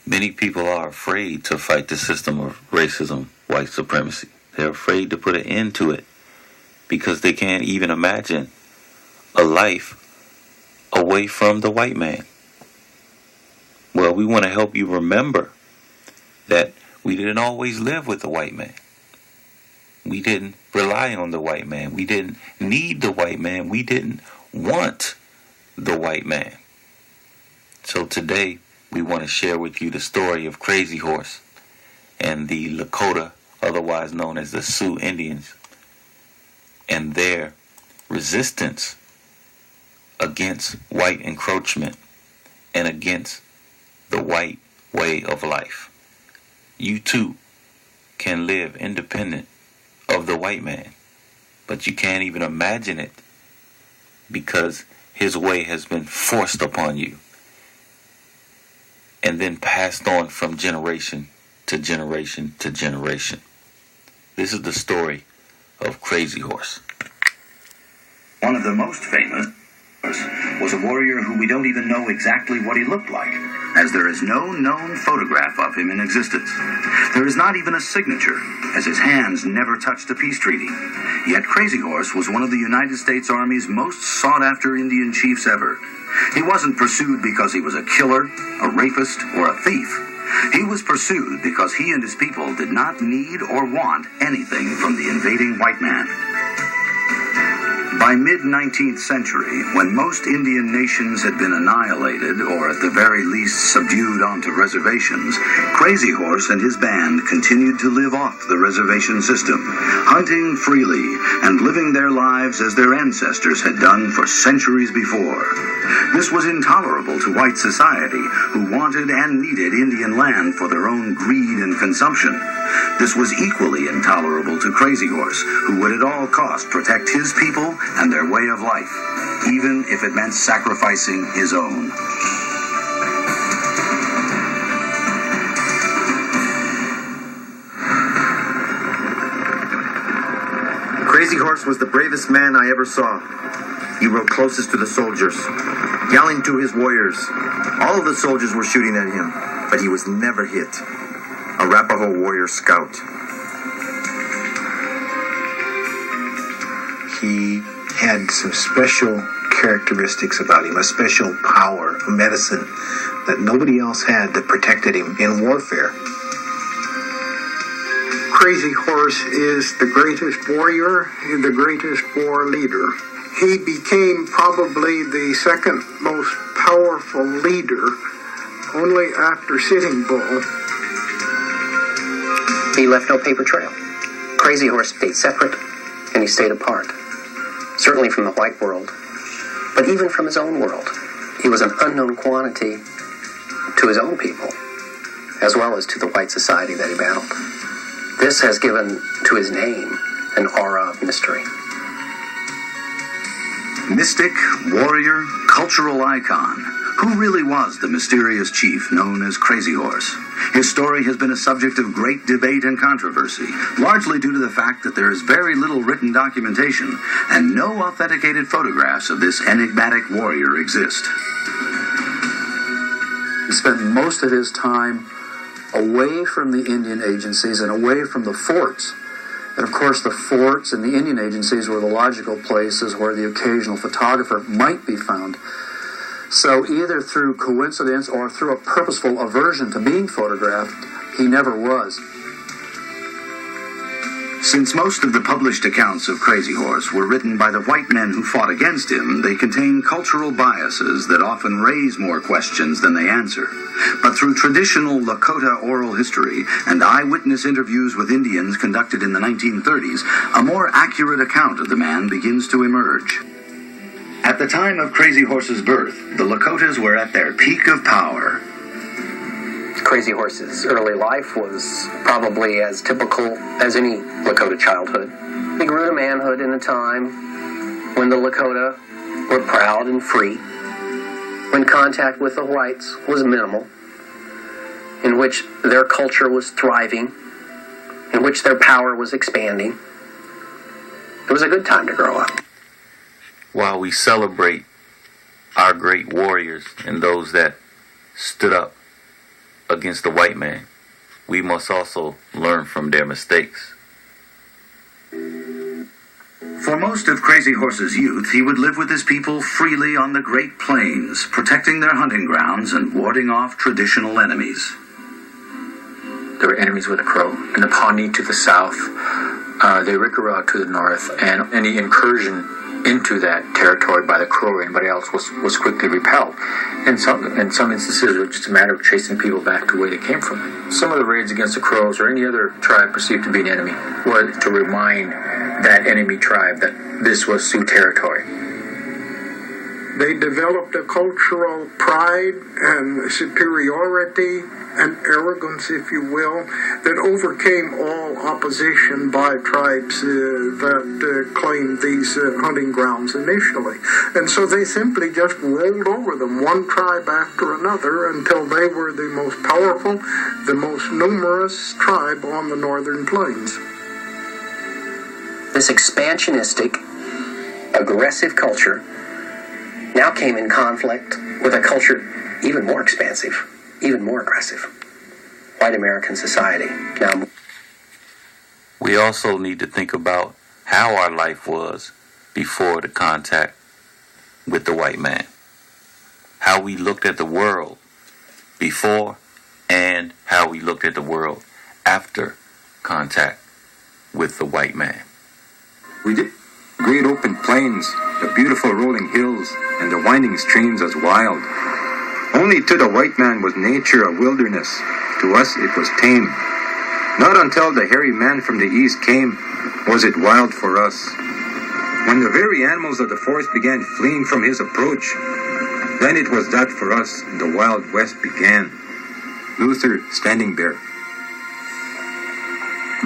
Many people are afraid to fight the system of racism, white supremacy. They're afraid to put an end to it because they can't even imagine a life away from the white man. Well, we want to help you remember that we didn't always live with the white man. We didn't rely on the white man. We didn't need the white man. We didn't want the white man. So today, we want to share with you the story of Crazy Horse and the Lakota, otherwise known as the Sioux Indians, and their resistance against white encroachment and against the white way of life. You too can live independent of the white man, but you can't even imagine it because his way has been forced upon you and then passed on from generation to generation to generation. This is the story of Crazy Horse. One of the most famous was a warrior who we don't even know exactly what he looked like, as there is no known photograph of him in existence. There is not even a signature, as his hands never touched a peace treaty. Yet Crazy Horse was one of the United States Army's most sought-after Indian chiefs ever. He wasn't pursued because he was a killer, a rapist, or a thief. He was pursued because he and his people did not need or want anything from the invading white man. By mid-19th century, when most Indian nations had been annihilated, or at the very least subdued onto reservations, Crazy Horse and his band continued to live off the reservation system, hunting freely and living their lives as their ancestors had done for centuries before. This was intolerable to white society, who wanted and needed Indian land for their own greed and consumption. This was equally intolerable to Crazy Horse, who would at all costs protect his people and their way of life, even if it meant sacrificing his own. Crazy Horse was the bravest man I ever saw. He rode closest to the soldiers, yelling to his warriors. All of the soldiers were shooting at him, but he was never hit. A Arapaho warrior scout. He had some special characteristics about him, a special power, a medicine that nobody else had that protected him in warfare. Crazy Horse is the greatest warrior and the greatest war leader. He became probably the second most powerful leader, only after Sitting Bull. He left no paper trail. Crazy Horse stayed separate, and he stayed apart. Certainly from the white world, but even from his own world. He was an unknown quantity to his own people, as well as to the white society that he battled. This has given to his name an aura of mystery. Mystic, warrior, cultural icon. Who really was the mysterious chief known as Crazy Horse? His story has been a subject of great debate and controversy, largely due to the fact that there is very little written documentation and no authenticated photographs of this enigmatic warrior exist. He spent most of his time away from the Indian agencies and away from the forts. And of course, the forts and the Indian agencies were the logical places where the occasional photographer might be found. So either through coincidence or through a purposeful aversion to being photographed, he never was. Since most of the published accounts of Crazy Horse were written by the white men who fought against him, they contain cultural biases that often raise more questions than they answer. But through traditional Lakota oral history and eyewitness interviews with Indians conducted in the 1930s, a more accurate account of the man begins to emerge. At the time of Crazy Horse's birth, the Lakotas were at their peak of power. Crazy Horse's early life was probably as typical as any Lakota childhood. He grew to manhood in a time when the Lakota were proud and free, when contact with the whites was minimal, in which their culture was thriving, in which their power was expanding. It was a good time to grow up. While we celebrate our great warriors and those that stood up against the white man, we must also learn from their mistakes. For most of Crazy Horse's youth, he would live with his people freely on the Great Plains, protecting their hunting grounds and warding off traditional enemies. There were enemies with the Crow, and the Pawnee to the south, the Arikara to the north, and any incursion into that territory by the Crow or anybody else was quickly repelled. In some instances, it was just a matter of chasing people back to where they came from. Some of the raids against the Crows or any other tribe perceived to be an enemy was to remind that enemy tribe that this was Sioux territory. They developed a cultural pride and superiority and arrogance, if you will, that overcame all opposition by tribes that claimed these hunting grounds initially. And so they simply just rolled over them, one tribe after another, until they were the most powerful, the most numerous tribe on the northern plains. This expansionistic, aggressive culture now came in conflict with a culture even more expansive, even more aggressive. White American society. Now, we also need to think about how our life was before the contact with the white man. How we looked at the world before and how we looked at the world after contact with the white man. We did. Great open plains, the beautiful rolling hills, and the winding streams as wild. Only to the white man was nature a wilderness. To us it was tame. Not until the hairy man from the east came was it wild for us. When the very animals of the forest began fleeing from his approach, then it was that for us the Wild West began. Luther Standing Bear.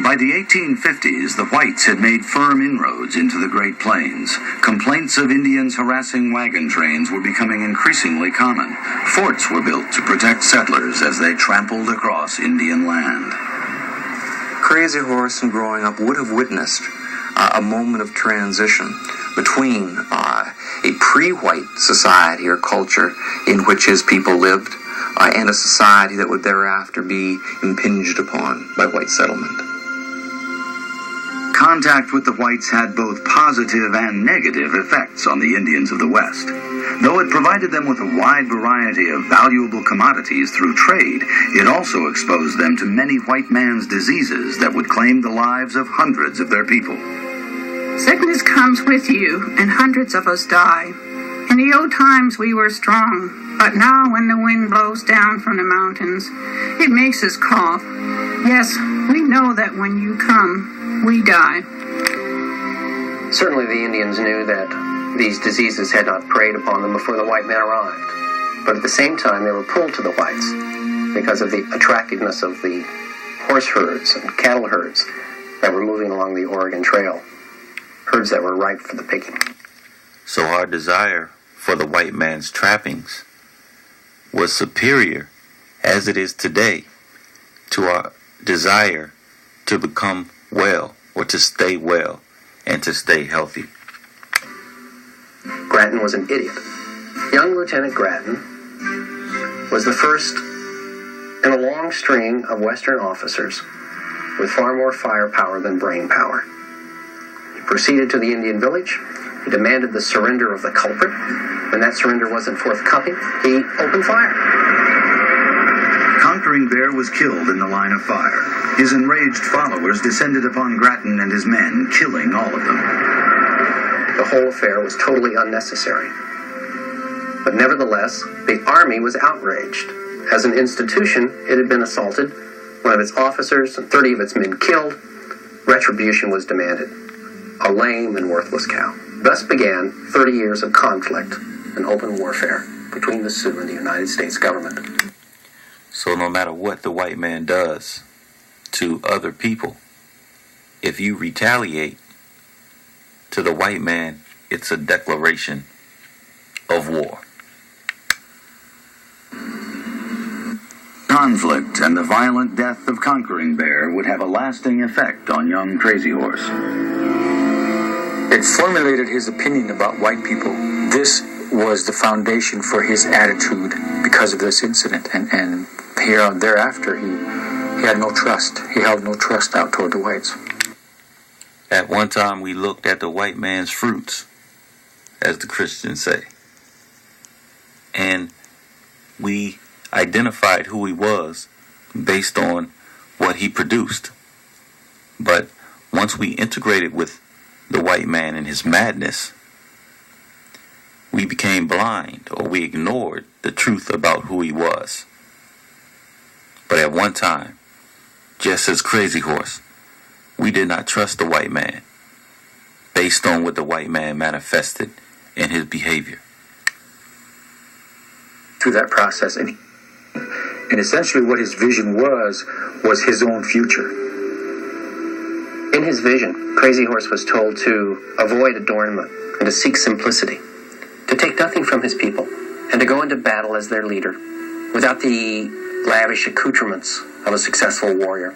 By the 1850s, the whites had made firm inroads into the Great Plains. Complaints of Indians harassing wagon trains were becoming increasingly common. Forts were built to protect settlers as they trampled across Indian land. Crazy Horse, in growing up, would have witnessed a moment of transition between a pre-white society or culture in which his people lived and a society that would thereafter be impinged upon by white settlement. Contact with the whites had both positive and negative effects on the Indians of the West. Though it provided them with a wide variety of valuable commodities through trade, it also exposed them to many white man's diseases that would claim the lives of hundreds of their people. Sickness comes with you, and hundreds of us die. In the old times we were strong, but now when the wind blows down from the mountains, it makes us cough. Yes, we know that when you come, we die. certainly the Indians knew that these diseases had not preyed upon them before the white man arrived. But at the same time, they were pulled to the whites because of the attractiveness of the horse herds and cattle herds that were moving along the Oregon Trail, herds that were ripe for the picking. So our desire for the white man's trappings was superior, as it is today, to our desire to become well, or to stay well, and to stay healthy. Grattan was an idiot. Young Lieutenant Grattan was the first in a long string of Western officers with far more firepower than brain power. He proceeded to the Indian village. He demanded the surrender of the culprit. When that surrender wasn't forthcoming, he opened fire. Conquering Bear was killed in the line of fire. His enraged followers descended upon Grattan and his men, killing all of them. The whole affair was totally unnecessary. But nevertheless, the Army was outraged. As an institution, it had been assaulted, one of its officers and 30 of its men killed. Retribution was demanded. A lame and worthless cow. Thus began 30 years of conflict and open warfare between the Sioux and the United States government. So no matter what the white man does to other people, if you retaliate to the white man, it's a declaration of war. Conflict and the violent death of Conquering Bear would have a lasting effect on young Crazy Horse. It formulated his opinion about white people. This was the foundation for his attitude because of this incident and thereafter, he had no trust. He held no trust out toward the whites. At one time, we looked at the white man's fruits, as the Christians say. And we identified who he was based on what he produced. But once we integrated with the white man and his madness, we became blind, or we ignored the truth about who he was. But at one time, just as Crazy Horse, we did not trust the white man based on what the white man manifested in his behavior. Through that process, and essentially what his vision was his own future. In his vision, Crazy Horse was told to avoid adornment and to seek simplicity, to take nothing from his people, and to go into battle as their leader without the lavish accoutrements of a successful warrior.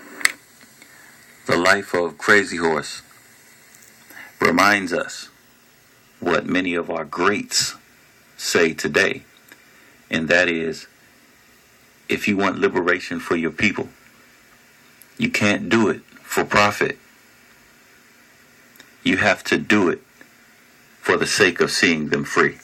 The life of Crazy Horse reminds us what many of our greats say today, and that is, if you want liberation for your people, you can't do it for profit. You have to do it for the sake of seeing them free.